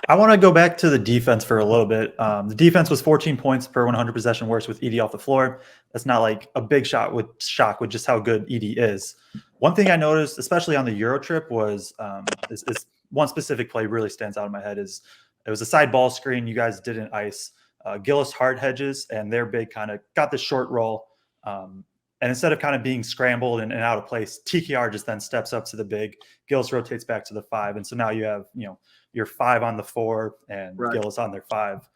I want to go back to the defense for a little bit. The defense was 14 points per 100 possession worse with Edey off the floor. That's not like a big shock with just how good Edey is. One thing I noticed, especially on the Euro trip, was is one specific play really stands out in my head. Is it was a side ball screen. You guys didn't ice. Gillis hard hedges, and their big kind of got the short roll. And instead of kind of being scrambled and out of place, TKR just then steps up to the big. Gillis rotates back to the 5, and so now you have your 5 on the 4 and Right. Gillis on their 5.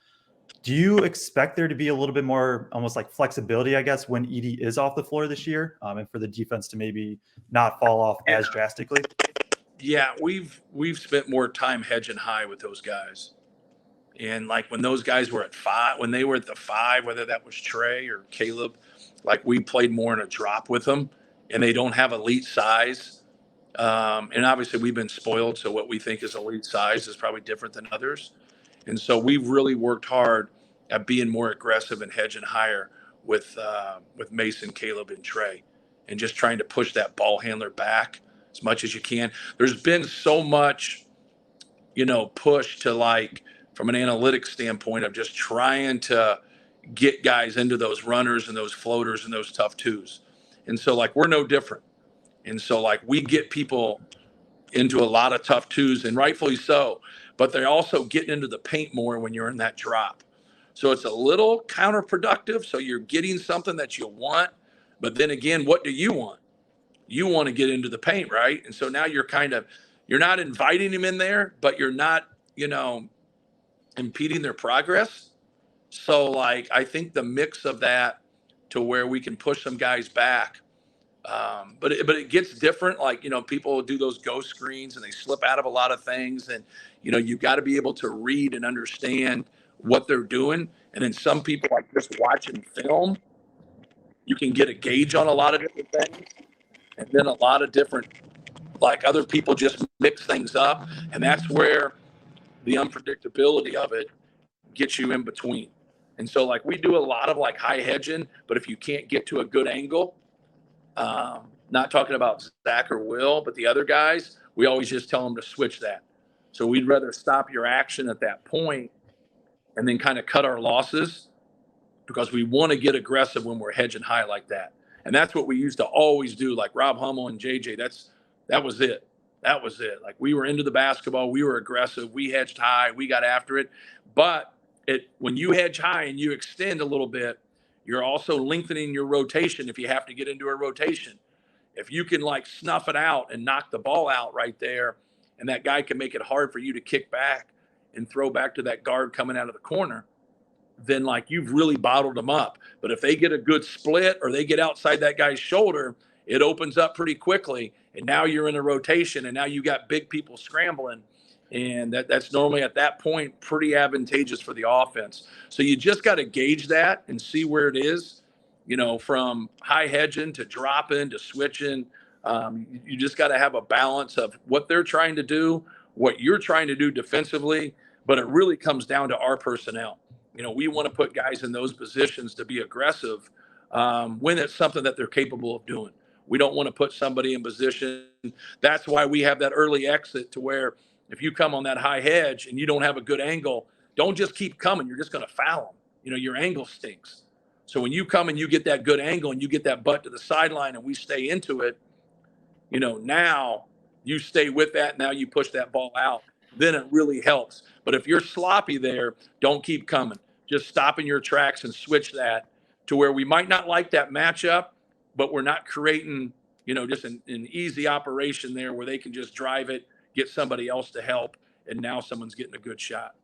Do you expect there to be a little bit more almost like flexibility, I guess, when Edey is off the floor this year, and for the defense to maybe not fall off as drastically? Yeah, we've spent more time hedging high with those guys. And like when those guys were at 5, when they were at the 5, whether that was Trey or Caleb, like we played more in a drop with them, and they don't have elite size. And obviously we've been spoiled, so what we think is elite size is probably different than others. And so we've really worked hard at being more aggressive and hedging higher with Mason, Caleb, and Trey, and just trying to push that ball handler back as much as you can. There's been so much, push to like from an analytics standpoint of just trying to get guys into those runners and those floaters and those tough 2s. And so like we're no different. And so like we get people into a lot of tough 2s, and rightfully so, but they're also getting into the paint more when you're in that drop. So it's a little counterproductive. So you're getting something that you want, but then again, what do you want? You want to get into the paint, right? And so now you're not inviting him in there, but you're not, impeding their progress. So like, I think the mix of that to where we can push some guys back. But it gets different. Like, people do those ghost screens and they slip out of a lot of things. And, you've got to be able to read and understand what they're doing. And then some people, like just watching film, you can get a gauge on a lot of different things. And then a lot of different, like other people just mix things up. And that's where the unpredictability of it gets you in between. And so like we do a lot of like high hedging, but if you can't get to a good angle, not talking about Zach or Will, but the other guys, we always just tell them to switch that. So we'd rather stop your action at that point and then kind of cut our losses, because we want to get aggressive when we're hedging high like that. And that's what we used to always do. Like Rob Hummel and JJ, that was it. That was it. Like we were into the basketball, we were aggressive, we hedged high, we got after it. But when you hedge high and you extend a little bit, you're also lengthening your rotation if you have to get into a rotation. If you can like snuff it out and knock the ball out right there, and that guy can make it hard for you to kick back and throw back to that guard coming out of the corner, then like you've really bottled them up. But if they get a good split or they get outside that guy's shoulder, it opens up pretty quickly. And now you're in a rotation, and now you got big people scrambling. And that's normally at that point pretty advantageous for the offense. So you just got to gauge that and see where it is, from high hedging to dropping to switching. You just got to have a balance of what they're trying to do, what you're trying to do defensively, but it really comes down to our personnel. We want to put guys in those positions to be aggressive when it's something that they're capable of doing. We don't want to put somebody in position. That's why we have that early exit to where if you come on that high hedge and you don't have a good angle, don't just keep coming. You're just going to foul them. Your angle stinks. So when you come and you get that good angle and you get that butt to the sideline and we stay into it, now you stay with that. Now you push that ball out. Then it really helps. But if you're sloppy there, don't keep coming. Just stop in your tracks and switch that to where we might not like that matchup, but we're not creating, just an easy operation there where they can just drive it, get somebody else to help, and now someone's getting a good shot.